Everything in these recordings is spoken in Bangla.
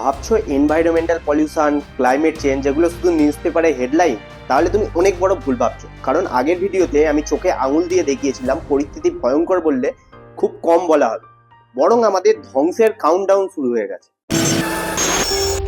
ভাবছো এনভায়রনমেন্টাল পলিউশন, ক্লাইমেট চেঞ্জ যেগুলো শুধু নিউজ পেপারে হেডলাইন, তাহলে তুমি অনেক বড় ভুল ভাবছো। কারণ আগের ভিডিওতে আমি চোখে আঙুল দিয়ে দেখিয়েছিলাম পরিস্থিতি ভয়ঙ্কর বললে খুব কম বলা হবে, বরং আমাদের ধ্বংসের কাউন্টডাউন শুরু হয়ে গেছে।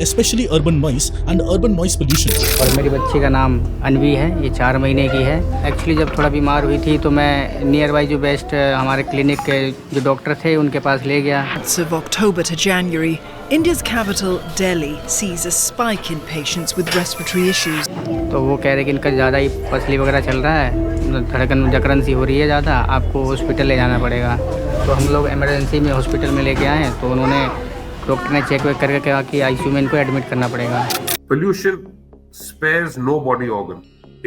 Especially urban noise and urban noise pollution. और मेरी बच्ची का नाम अनवी है, ये 4 महीने की है। एक्चुअली जब थोड़ा बीमार हुई थी तो मैं नियर बाई जो बेस्ट हमारे क्लिनिक के जो डॉक्टर थे उनके पास ले गया। Of October to January, India's capital Delhi sees a spike in patients with respiratory issues. तो वो कह रहे कि इनका ज़्यादा ही पसली वगैरह चल रहा है, धड़कन जकड़न सी हो रही है ज़्यादा, आपको हॉस्पिटल ले जाना पड़ेगा। तो हम लोग इमरजेंसी में हॉस्पिटल में लेके आए, तो उन्होंने डॉक्टर ने चेक वेक करके कहा कि आईसीयू में इनको एडमिट करना पड़ेगा। Pollution spares no body organ.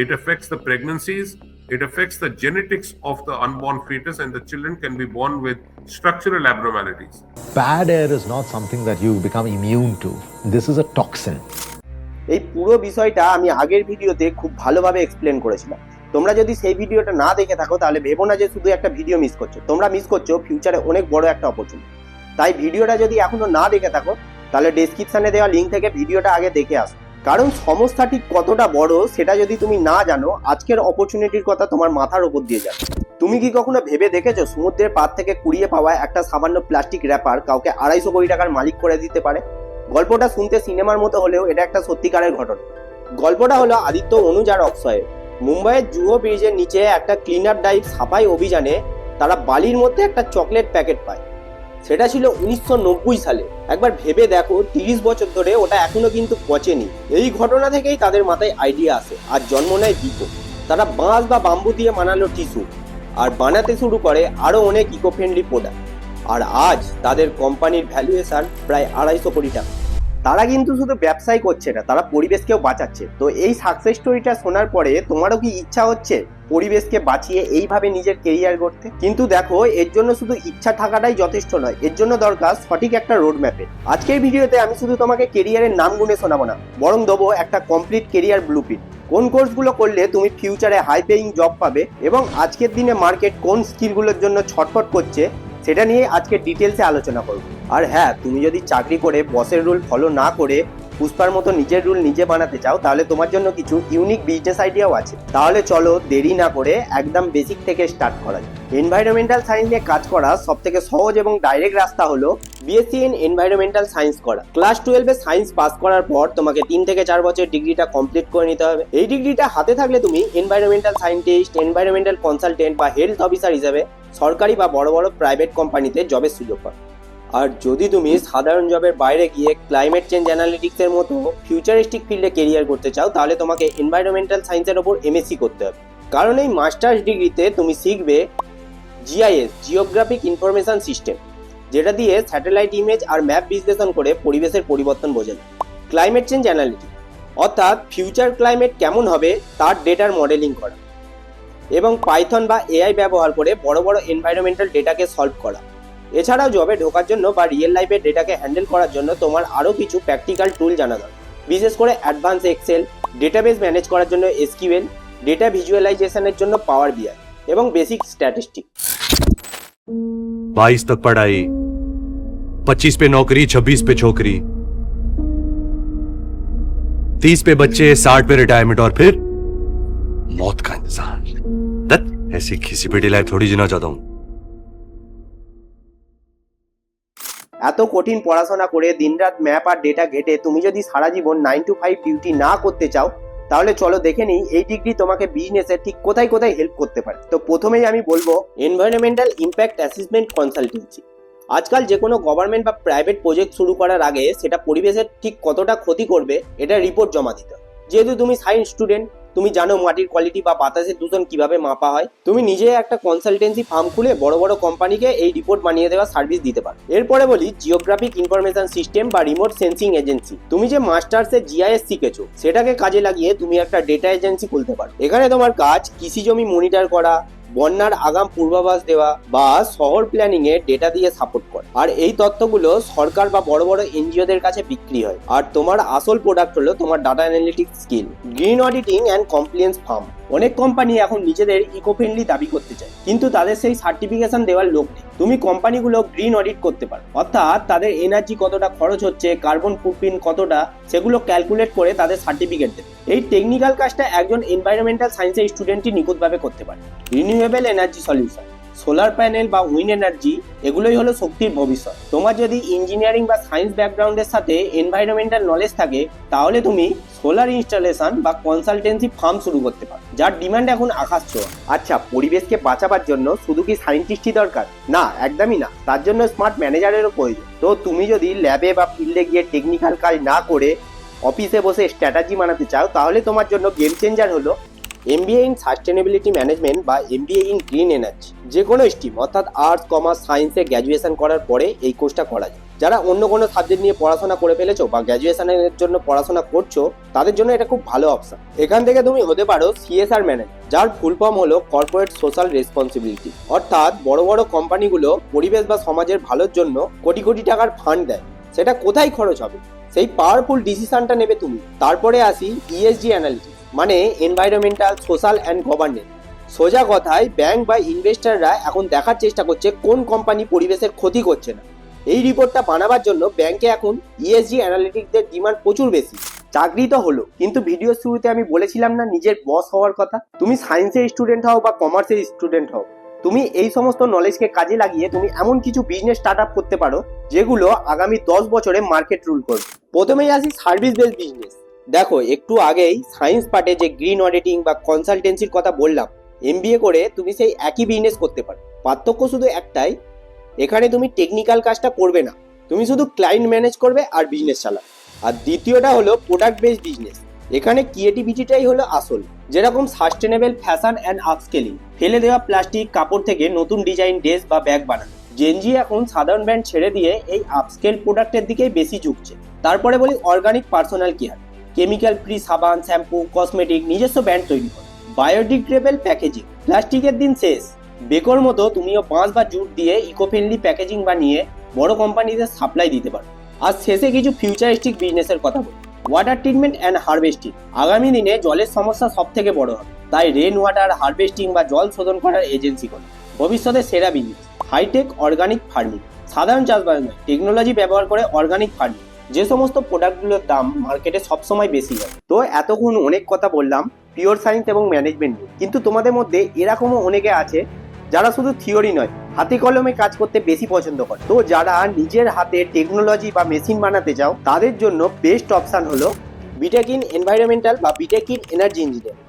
It affects the pregnancies, it affects the genetics of the unborn fetus, and the children can be born with structural abnormalities. Bad air is not something that you become immune to. This is a toxin. এই পুরো বিষয়টা আমি আগের ভিডিওতে খুব ভালোভাবে এক্সপ্লেন করেছিলাম। তোমরা যদি সেই ভিডিওটা না দেখে থাকো তাহলে ভেবো না যে শুধু একটা ভিডিও মিস করছো, তোমরা মিস করছো ফিউচারে অনেক বড় একটা অপরচুনিটি। তাই ভিডিওটা যদি এখনো না দেখে থাকো তাহলে ডেসক্রিপশনে দেওয়া লিঙ্ক থেকে ভিডিওটা আগে দেখে আসো। কারণ সমস্যা ঠিক কতটা বড় সেটা যদি তুমি না জানো, আজকের অপরচুনিটির কথা তোমার মাথার উপর দিয়ে যাবে। তুমি কি কখনো ভেবে দেখেছো সমুদ্রের পাড় থেকে কুড়িয়ে পাওয়া একটা সামান্য প্লাস্টিক র্যাপার কাউকে 250 কোটি টাকার মালিক করে দিতে পারে? গল্পটা শুনতে সিনেমার মতো হলেও এটা একটা সত্যিকারের ঘটনা। গল্পটা হলো আদিত্য, অনুজ আর অক্ষয়ের। মুম্বাইয়ের জুহু ব্রিজের নিচে একটা ক্লিনার ডাইভ সাফাই অভিযানে তারা বালির মধ্যে একটা চকলেট প্যাকেট পায়। সেটা ছিল 1990 সালে। একবার ভেবে দেখো, 30 বছর ধরে ওটা এখনো কিন্তু পচেনি। এই ঘটনা থেকেই তাদের মাথায় আইডিয়া আসে আর জন্ম নেয় ডিপো। তারা বাঁশ বা বাম্বু দিয়ে বানালো টিস্যু আর বানাতে শুরু করে আরো অনেক ইকো ফ্রেন্ডলি প্রোডাক্ট। আর আজ তাদের কোম্পানির ভ্যালুয়েশন প্রায় 250 কোটি টাকা। তারা কিন্তু শুধু ব্যবসায় করছে না, তারা পরিবেশকেও বাঁচাচ্ছে। তো এই সাকসেস স্টোরিটা শোনার পরে তোমারও কি ইচ্ছা হচ্ছে পরিবেশকে বাঁচিয়ে এইভাবে নিজের কেরিয়ার গড়তে? কিন্তু দেখো, এর জন্য শুধু ইচ্ছা থাকাটাই যথেষ্ট নয়, এর জন্য দরকার সঠিক একটা রোড ম্যাপের। আজকের ভিডিওতে আমি শুধু তোমাকে কেরিয়ারের নাম গুনে শোনাবো না, বরং দেবো একটা কমপ্লিট কেরিয়ার ব্লুপ্রিন্ট। কোন কোর্সগুলো করলে তুমি ফিউচারে হাই পেইং জব পাবে এবং আজকের দিনে মার্কেট কোন স্কিলগুলোর জন্য ছটফট করছে সেটা নিয়ে আজকে ডিটেলসে আলোচনা করব। আর হ্যাঁ, তুমি যদি চাকরি করে বসের রুল ফলো না করে পুষ্পার মতো নিজের রুল নিজে বানাতে চাও, তাহলে তোমার জন্য কিছু ইউনিক বিজনেস আইডিয়াও আছে। তাহলে চলো দেরি না করে একদম বেসিক থেকে স্টার্ট করা যায়। এনভায়রনমেন্টাল সায়েন্স নিয়ে কাজ করা সব থেকে সহজ এবং ডাইরেক্ট রাস্তা হলো বিএসসি ইন এনভায়রনমেন্টাল সায়েন্স করা। ক্লাস 12 এ সায়েন্স পাস করার পর তোমাকে 3 থেকে 4 বছর ডিগ্রিটা কমপ্লিট করে নিতে হবে। এই ডিগ্রিটা হাতে থাকলে তুমি এনভায়রনমেন্টাল সায়েন্টিস্ট, এনভায়রনমেন্টাল কনসালটেন্ট বা হেলথ অফিসার হিসেবে সরকারি বা বড় বড় প্রাইভেট কোম্পানিতে জবের সুযোগ পাবে। আর যদি তুমি সাধারণ জবের বাইরে গিয়ে ক্লাইমেট চেঞ্জ অ্যানালিটিক্সের মতো ফিউচারিস্টিক ফিল্ডে কেরিয়ার করতে চাও, তাহলে তোমাকে এনভায়রনমেন্টাল সায়েন্সের ওপর এমএসসি করতে হবে। কারণ এই মাস্টার্স ডিগ্রিতে তুমি শিখবে জিআইএস, জিওগ্রাফিক ইনফরমেশন সিস্টেম, যেটা দিয়ে স্যাটেলাইট ইমেজ আর ম্যাপ বিশ্লেষণ করে পরিবেশের পরিবর্তন বোঝা যায়। ক্লাইমেট চেঞ্জ অ্যানালিটিক্স অর্থাৎ ফিউচার ক্লাইমেট কেমন হবে তার ডেটার মডেলিং করা এবং পাইথন বা এআই ব্যবহার করে বড় বড় এনভায়রনমেন্টাল ডেটাকে সলভ করা। এছাড়াও জবে ঢোকার জন্য বা রিয়েল লাইফের ডেটাকে হ্যান্ডেল করার জন্য তোমার আরও কিছু প্র্যাকটিক্যাল টুল জানা দরকার, বিশেষ করে অ্যাডভান্স এক্সেল, ডেটাবেস ম্যানেজ করার জন্য এসকিউএল, ডেটা ভিজুয়ালাইজেশনের জন্য পাওয়ার বিআই এবং বেসিক স্ট্যাটিস্টিক। 22 तक पढ़ाई, 25 पे नौकरी, 26 पे छोकरी, 30 पे बच्चे, 60 पे रिटायरमेंट और फिर मौत का इंतजार। ऐसी किसी पेटी लाइफ थोड़ी जीना चाहता हूं। এত কঠিন পড়াশোনা করে দিনরাত ম্যাপ আর ডেটা ঘেটে তুমি যদি সারা জীবন 9 to 5 ডিউটি না করতে চাও, তাহলে চলো দেখে নিই এই ডিগ্রি তোমাকে বিজনেসে ঠিক কোথায় কোথায় হেল্প করতে পারে। তো প্রথমেই আমি বলবো এনভায়রনমেন্টাল ইম্প্যাক্ট অ্যাসেসমেন্ট কনসালটেন্সি। আজকাল যে কোনো গভর্নমেন্ট বা প্রাইভেট প্রজেক্ট শুরু করার আগে সেটা পরিবেশের ঠিক কতটা ক্ষতি করবে এটা রিপোর্ট জমা দিতে হবে। যেহেতু তুমি সায়েন্স স্টুডেন্ট, তুমি জানো মাটির কোয়ালিটি বা বাতাসের দূষণ কিভাবে মাপা হয়। তুমি নিজে একটা কনসালটেন্সি ফার্ম খুলে বড় বড় কোম্পানিকে এই রিপোর্ট বানিয়ে দেওয়া সার্ভিস দিতে পারো। এরপরে বলি জিওগ্রাফিক ইনফরমেশন সিস্টেম বা রিমোট সেন্সিং এজেন্সি। তুমি যে মাস্টার্সে জিআইএস শিখেছো সেটাকে কাজে লাগিয়ে তুমি একটা ডেটা এজেন্সি খুলতে পারো। এখানে তোমার কাজ কৃষি জমি মনিটর করা, বন্যার আগাম পূর্বাভাস দেওয়া বা শহর প্ল্যানিং এ ডেটা দিয়ে সাপোর্ট করে। আর এই তথ্যগুলো সরকার বা বড় বড় এনজিওদের কাছে বিক্রি হয়। আর তোমার আসল প্রোডাক্ট হলো তোমার data analytics skill. Green auditing and compliance farm. অনেক কোম্পানি এখন নিজেদের ইকো ফ্রেন্ডলি দাবি করতে চায়, কিন্তু তাদের সেই সার্টিফিকেশন দেওয়ার লোক নেই। তুমি কোম্পানিগুলো গ্রিন অডিট করতে পারো, অর্থাৎ তাদের এনার্জি কতটা খরচ হচ্ছে, কার্বন ফুটপ্রিন্ট কতটা, সেগুলো ক্যালকুলেট করে তাদের সার্টিফিকেট দেবে। এই টেকনিক্যাল কাজটা একজন এনভায়রনমেন্টাল সায়েন্সের স্টুডেন্টই নিখুঁতভাবে করতে পারে। Renewable energy solution, solar panel বা উইন্ড এনার্জি, এগুলোই হলো শক্তির ভবিষ্যৎ। তোমার যদি ইঞ্জিনিয়ারিং বা সায়েন্স ব্যাকগ্রাউন্ডের সাথে এনভায়রনমেন্টাল নলেজ থাকে, তাহলে তুমি সোলার ইনস্টলেশন বা কনসালটেন্সি ফার্ম শুরু করতে পারো, যার ডিমান্ড এখন আকাশ ছোঁয়া। আচ্ছা, পরিবেশকে বাঁচাবার জন্য শুধু কি সায়েন্টিস্টই দরকার? না, একদমই না। তার জন্য স্মার্ট ম্যানেজারেরও প্রয়োজন। তো তুমি যদি ল্যাবে বা ফিল্ডে গিয়ে টেকনিক্যাল কাজ না করে অফিসে বসে স্ট্র্যাটেজি বানাতে চাও, তাহলে তোমার জন্য গেম চেঞ্জার হলো MBA ইন সাস্টেনেবিলিটি ম্যানেজমেন্ট বা MBA ইন গ্রিন এনার্জি। যে কোনো স্ট্রিম অর্থাৎ আর্টস, কমার্স, সায়েন্সে গ্র্যাজুয়েশন করার পরে এই কোর্সটা করা যায়। যারা অন্য কোনো সাবজেক্ট নিয়ে পড়াশোনা করে ফেলেছো বা গ্র্যাজুয়েশনের জন্য পড়াশোনা করছো, তাদের জন্য এটা খুব ভালো অপশন। এখান থেকে তুমি হতে পারো CSR ম্যানেজার, যার ফুল ফর্ম হলো কর্পোরেট সোশ্যাল রেসপন্সিবিলিটি। অর্থাৎ বড় বড় কোম্পানিগুলো পরিবেশ বা সমাজের ভালোর জন্য কোটি কোটি টাকার ফান্ড দেয়, সেটা কোথায় খরচ হবে সেই পাওয়ারফুল ডিসিশনটা নেবে তুমি। তারপরে আসি ESG অ্যানালিটিক্স, মানে এনভায়রনমেন্টাল, সোশ্যাল অ্যান্ড গভর্নেন্স। সোজা কথায় ব্যাংক বা ইনভেস্টররা এখন দেখার চেষ্টা করছে কোন কোম্পানি পরিবেশের ক্ষতি করছে না। এই রিপোর্টটা বানাবার জন্য ব্যাংকে এখন ESG অ্যানালিটিক্সদের ডিমান্ড প্রচুর বেশি। চাকরি তো হলো, কিন্তু ভিডিওর শুরুতে আমি বলেছিলাম না নিজের বস হওয়ার কথা? তুমি সায়েন্সের স্টুডেন্ট হও বা কমার্সের স্টুডেন্ট হও, তুমি এই সমস্ত নলেজকে কাজে লাগিয়ে তুমি এমন কিছু বিজনেস স্টার্ট আপ করতে পারো যেগুলো আগামী 10 বছরে মার্কেট রুল করবে। প্রথমেই আসি সার্ভিস বেসড বিজনেস। দেখো, একটু আগেই সায়েন্স পার্টে যে গ্রিন অডিটিং বা কনসালটেন্সির কথা বললাম, MBA করে তুমি সেই একই বিজনেস করতে পারো। পার্থক্য শুধু একটাই, এখানে তুমি টেকনিক্যাল কাজটা করবে না, তুমি শুধু ক্লায়েন্ট ম্যানেজ করবে আর বিজনেস চালাবে। আর দ্বিতীয়টা হলো প্রোডাক্ট বেসড বিজনেস। এখানে ক্রিয়েটিভিটিটাই হলো আসল। যেরকম সাস্টেনেবল ফ্যাশন অ্যান্ড আপস্কেলিং, ফেলে দেওয়া প্লাস্টিক কাপড় থেকে নতুন ডিজাইন ড্রেস বা ব্যাগ বানানো। জেনজি এখন সাধারণ ব্র্যান্ড ছেড়ে দিয়ে এই আপস্কেল প্রোডাক্টের দিকেই বেশি ঝুঁকছে। তারপরে বলি organic personal care, chemical free সাবান, শ্যাম্পু, কসমেটিক, নিজস্ব ব্র্যান্ড তৈরি করে। বায়োডিগ্রেডেবল প্যাকেজিং, প্লাস্টিকের দিন শেষ। বেকর মতো তুমিও বাঁশ বা জুট দিয়ে ইকো ফ্রেন্ডলি প্যাকেজিং বানিয়ে বড় কোম্পানিদের সাপ্লাই দিতে পারো। আর শেষে কিছু ফিউচারিস্টিক বিজনেসের কথা বলি, ওয়াটার ট্রিটমেন্ট অ্যান্ড হারভেস্টিং। আগামী দিনে জলের সমস্যা সব থেকে বড় হবে, তাই রেন ওয়াটার হারভেস্টিং বা জল শোধন করার এজেন্সি করো। ভবিষ্যতের সেরা বিজনেস হাইটেক অর্গানিক ফার্মিং, সাধারণ চাষবাস নয়, টেকনোলজি ব্যবহার করে অর্গানিক ফার্মিং। যে সমস্ত প্রোডাক্টগুলোর দাম মার্কেটে সবসময় বেশি হয়। তো এতক্ষণ অনেক কথা বললাম পিওর সায়েন্স এবং ম্যানেজমেন্ট নিয়ে, কিন্তু তোমাদের মধ্যে এরকমও অনেকে আছে যারা শুধু থিওরি নয়, হাতে কলমে কাজ করতে বেশি পছন্দ করে। তো যারা নিজের হাতে টেকনোলজি বা মেশিন বানাতে চাও, তাদের জন্য বেস্ট অপশান হলো বিটেক ইন এনভায়রনমেন্টাল বা বিটেক ইন এনার্জি ইঞ্জিনিয়ারিং।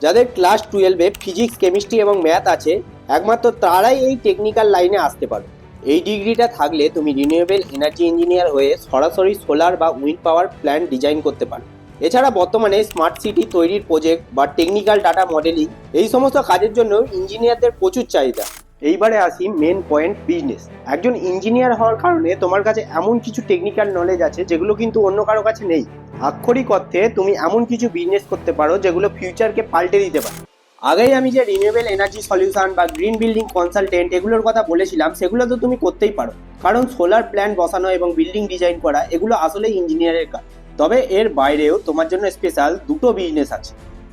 যাদের ক্লাস 12-এ ফিজিক্স, কেমিস্ট্রি এবং ম্যাথ আছে, একমাত্র তারাই এই টেকনিক্যাল লাইনে আসতে পারো। এই ডিগ্রিটা থাকলে তুমি রিনিউয়েবল এনার্জি ইঞ্জিনিয়ার হয়ে সরাসরি সোলার বা উইন্ড পাওয়ার প্ল্যান্ট ডিজাইন করতে পারো। এছাড়া বর্তমানে স্মার্ট সিটি তৈরির প্রজেক্ট বা টেকনিক্যাল ডাটা মডেলিং, এই সমস্ত কাজের জন্য ইঞ্জিনিয়ারদের প্রচুর চাহিদা। এইবারে আসি মেন পয়েন্ট, বিজনেস। একজন ইঞ্জিনিয়ার হওয়ার কারণে তোমার কাছে এমন কিছু টেকনিক্যাল নলেজ আছে যেগুলো কিন্তু অন্য কারো কাছে নেই। আক্ষরিক অর্থে তুমি এমন কিছু বিজনেস করতে পারো যেগুলো ফিউচারকে পাল্টে দিতে পারে। আগেই আমি যে রিনিউয়েবল এনার্জি সলিউশন বা গ্রিন বিল্ডিং কনসালটেন্ট এগুলোর কথা বলেছিলাম, সেগুলো তো তুমি করতেই পারো, কারণ সোলার প্ল্যান্ট বসানো এবং বিল্ডিং ডিজাইন করা এগুলো আসলেই ইঞ্জিনিয়ারের কাজ। তবে এর বাইরেও তোমার জন্য স্পেশাল দুটো বিজনেস আছে।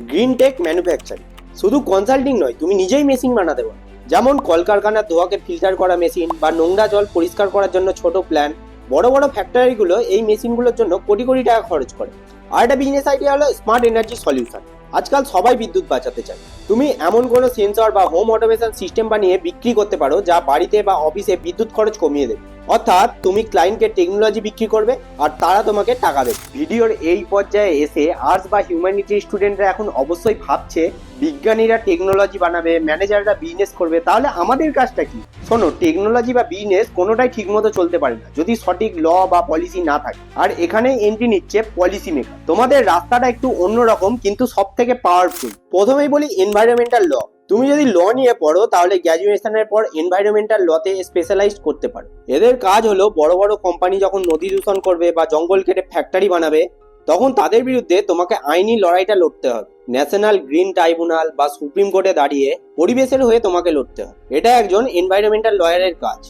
গ্রিন টেক ম্যানুফ্যাকচারিং, শুধু কনসাল্টিং নয়, তুমি নিজেই মেশিন বানাতে পারো। যেমন কলকারখানার ধোঁয়াকে ফিল্টার করা মেশিন বা নোংরা জল পরিষ্কার করার জন্য ছোট প্ল্যান। বড় বড় ফ্যাক্টরিগুলো এই মেশিনগুলোর জন্য কোটি কোটি টাকা খরচ করে। আর একটা বিজনেস আইডিয়া হলো স্মার্ট এনার্জি সলিউশন। আজকাল সবাই বিদ্যুৎ বাঁচাতে চায়। তুমি এমন কোনো সেন্সর বা হোম অটোমেশন সিস্টেম বানিয়ে বিক্রি করতে পারো যা বাড়িতে বা অফিসে বিদ্যুৎ খরচ কমিয়ে দেবে। অর্থাৎ তুমি ক্লায়েন্টকে টেকনোলজি বিক্রি করবে আর তারা তোমাকে টাকা দেবে। ভিডিওর এই পর্যায়ে এসে আর্টস বা হিউম্যানিটির স্টুডেন্টরা এখন অবশ্যই ভাবছে বিজ্ঞানীরা টেকনোলজি বানাবে, ম্যানেজাররা বিজনেস করবে, তাহলে আমাদের কাজটা কি? শোনো, টেকনোলজি বা বিজনেস কোনোটাই ঠিকমতো চলতে পারে না যদি সঠিক ল বা পলিসি না থাকে। আর এখানে এন্ট্রি নিচ্ছে পলিসি মেকার। তোমাদের রাস্তাটা একটু অন্যরকম, কিন্তু সব থেকে পাওয়ারফুল। প্রথমেই বলি এনভায়রনমেন্টাল ল। তুমি যদি ল নিয়ে পড়ো তাহলে গ্র্যাজুয়েশনের পর এনভায়রনমেন্টাল লতে স্পেশালাইজ করতে পারো। এদের কাজ হলো বড় বড় কোম্পানি যখন নদী দূষণ করবে বা জঙ্গল কেটে ফ্যাক্টরি বানাবে, তখন তাদের বিরুদ্ধে তোমাকে আইনি লড়াইটা লড়তে হবে। ন্যাশনাল গ্রিন ট্রাইব্যুনাল বা সুপ্রিম কোর্টে দাঁড়িয়ে পরিবেশের হয়ে তোমাকে লড়তে হবে। এটা একজন এনভায়রনমেন্টাল লয়ারের কাজ।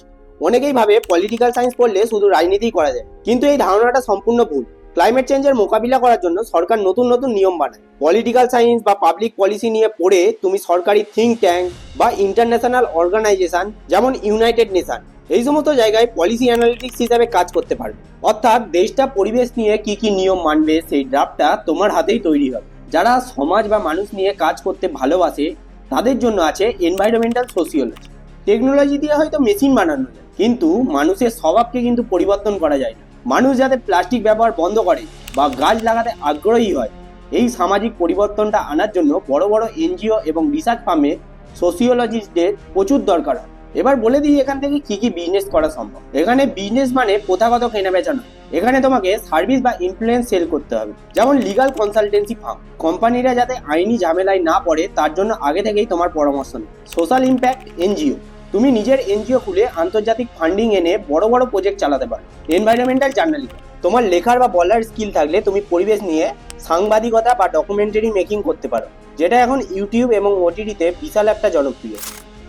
অনেকেই ভাবে পলিটিক্যাল সায়েন্স পড়লে শুধু রাজনীতি করা যায়, কিন্তু এই ধারণাটা সম্পূর্ণ ভুল। ক্লাইমেট চেঞ্জের মোকাবিলা করার জন্য সরকার নতুন নতুন নিয়ম বানায়। পলিটিক্যাল সায়েন্স বা পাবলিক পলিসি নিয়ে পড়ে তুমি সরকারি থিঙ্ক ট্যাঙ্ক বা ইন্টারন্যাশনাল অর্গানাইজেশন যেমন ইউনাইটেড নেশন এই সমস্ত জায়গায় পলিসি অ্যানালিটিক্স হিসাবে কাজ করতে পারবে। অর্থাৎ দেশটা পরিবেশ নিয়ে কি কি নিয়ম মানবে সেই ড্রাফটটা তোমার হাতেই তৈরি হবে। যারা সমাজ বা মানুষ নিয়ে কাজ করতে ভালোবাসে তাদের জন্য আছে এনভায়রনমেন্টাল সোসিওলজি। টেকনোলজি দিয়ে হয়তো মেশিন বানানো যায়, কিন্তু মানুষের স্বভাবকে কিন্তু পরিবর্তন করা যায় না। মানুষ যাতে প্লাস্টিক ব্যবহার বন্ধ করে বা গাছ লাগাতে আগ্রহী হয়, এই সামাজিক পরিবর্তনটা আনার জন্য বড় বড় এনজিও এবং রিসার্চ ফার্মে সোসিওলজিস্টদের প্রচুর দরকার হয়। এবার বলে দিই এখান থেকে কি কি বিজনেস করা সম্ভব। এখানে বিজনেস মানে প্রথাগত কেনা বেচা নয়, এখানে তোমাকে সার্ভিস বা ইনফ্লুয়েন্স সেল করতে হবে। যেমন লিগাল কনসালটেন্সি ফার্ম, কোম্পানিরা যাতে আইনি ঝামেলায় না পড়ে তার জন্য আগে থেকেই তোমার পরামর্শ নেয়। সোশ্যাল ইম্প্যাক্ট এনজিও, তুমি নিজের এনজিও খুলে আন্তর্জাতিক ফান্ডিং এনে বড় বড় প্রজেক্ট চালাতে পারো। এনভায়রনমেন্টাল জার্নালিজম, তোমার লেখার বা বলার স্কিল থাকলে তুমি পরিবেশ নিয়ে সাংবাদিকতা বা ডকুমেন্টারি মেকিং করতে পারো, যেটা এখন ইউটিউব এবং ওটিটিতে বিশাল একটা জনপ্রিয়।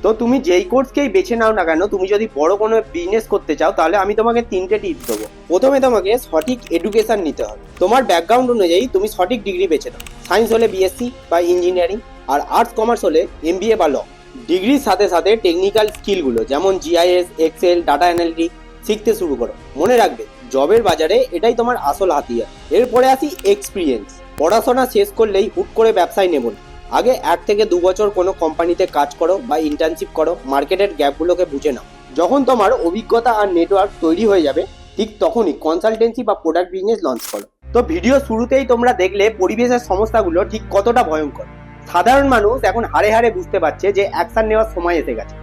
তো তুমি যেই কোর্সকেই বেছে নাও না কেন, তুমি যদি বড় কোনো বিজনেস করতে চাও তাহলে আমি তোমাকে 3টে টিপস দেবো। প্রথমে তোমাকে সঠিক এডুকেশন নিতে হবে। তোমার ব্যাকগ্রাউন্ড অনুযায়ী তুমি সঠিক ডিগ্রি বেছে নাও। সায়েন্স হলে বিএসসি বা ইঞ্জিনিয়ারিং, আর আর্টস কমার্স হলে এমবিএ বা ল। ডিগ্রির সাথে সাথে টেকনিক্যাল স্কিলগুলো যেমন জিআইএস, এক্সেল, ডাটা অ্যানালিটিক্স শিখতে শুরু করো। মনে রাখবে জবের বাজারে এটাই তোমার আসল হাতিয়ার। এরপরে আসি এক্সপিরিয়েন্স। পড়াশোনা শেষ করলেই হুট করে ব্যবসায় নেব না, আগে 1 থেকে 2 বছর কোনো কোম্পানিতে কাজ করো বা ইন্টার্নশিপ করো, মার্কেটের গ্যাপগুলোকে বুঝে নাও। যখন তোমার অভিজ্ঞতা আর নেটওয়ার্ক তৈরি হয়ে যাবে ঠিক তখনই কনসালটেন্সি বা প্রোডাক্ট বিজনেস লঞ্চ করো। তো ভিডিও শুরুতেই তোমরা দেখলে পরিবেশের সমস্যাগুলো ঠিক কতটা ভয়ঙ্কর। সাধারণ মানুষ এখন হাড়ে হাড়ে বুঝতে পারছে যে অ্যাকশন নেওয়ার সময় এসে গেছে।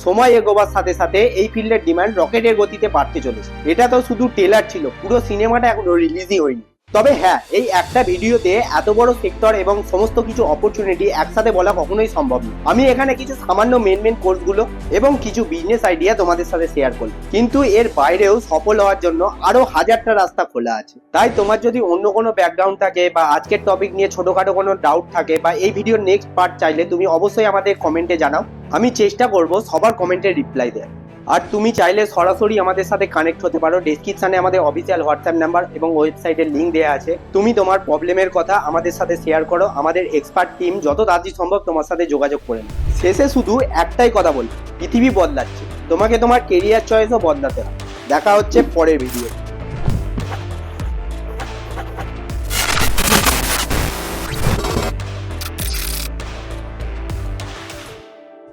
সময় এগোবার সাথে সাথে এই ফিল্ডের ডিমান্ড রকেটের গতিতে বাড়তে চলেছে। এটা তো শুধু ট্রেলার ছিল, পুরো সিনেমাটা এখনো রিলিজই হয়নি। তবে হ্যাঁ, এই একটা ভিডিওতে এত বড় সেক্টর এবং সমস্ত কিছু অপরচুনিটি একসাথে বলা কখনোই সম্ভব নয়। আমি এখানে কিছু সামান্য মেন কোর্সগুলো এবং কিছু বিজনেস আইডিয়া তোমাদের সাথে শেয়ার করলাম, কিন্তু এর বাইরেও সফল হওয়ার জন্য আরো 1000টা রাস্তা খোলা আছে। তাই তোমার যদি অন্য কোনো ব্যাকগ্রাউন্ড থাকে বা আজকের টপিক নিয়ে ছোটখাটো কোনো ডাউট থাকে বা এই ভিডিওর নেক্সট পার্ট চাইলে তুমি অবশ্যই আমাদের কমেন্টে জানাও। আমি চেষ্টা করব সবার কমেন্টের রিপ্লাই দেওয়ার। আর তুমি চাইলে সরাসরি আমাদের সাথে কানেক্ট হতে পারো। ডেসক্রিপশনে আমাদের অফিসিয়াল হোয়াটসঅ্যাপ নাম্বার এবং ওয়েবসাইটের লিঙ্ক দেওয়া আছে। তুমি তোমার প্রবলেমের কথা আমাদের সাথে শেয়ার করো, আমাদের এক্সপার্ট টিম যত তাড়াতাড়ি সম্ভব তোমার সাথে যোগাযোগ করে নেবে। শেষে শুধু একটাই কথা বলি, পৃথিবী বদলাচ্ছে, তোমাকে তোমার কেরিয়ার চয়েসও বদলাতে হবে। দেখা হচ্ছে পরের ভিডিও।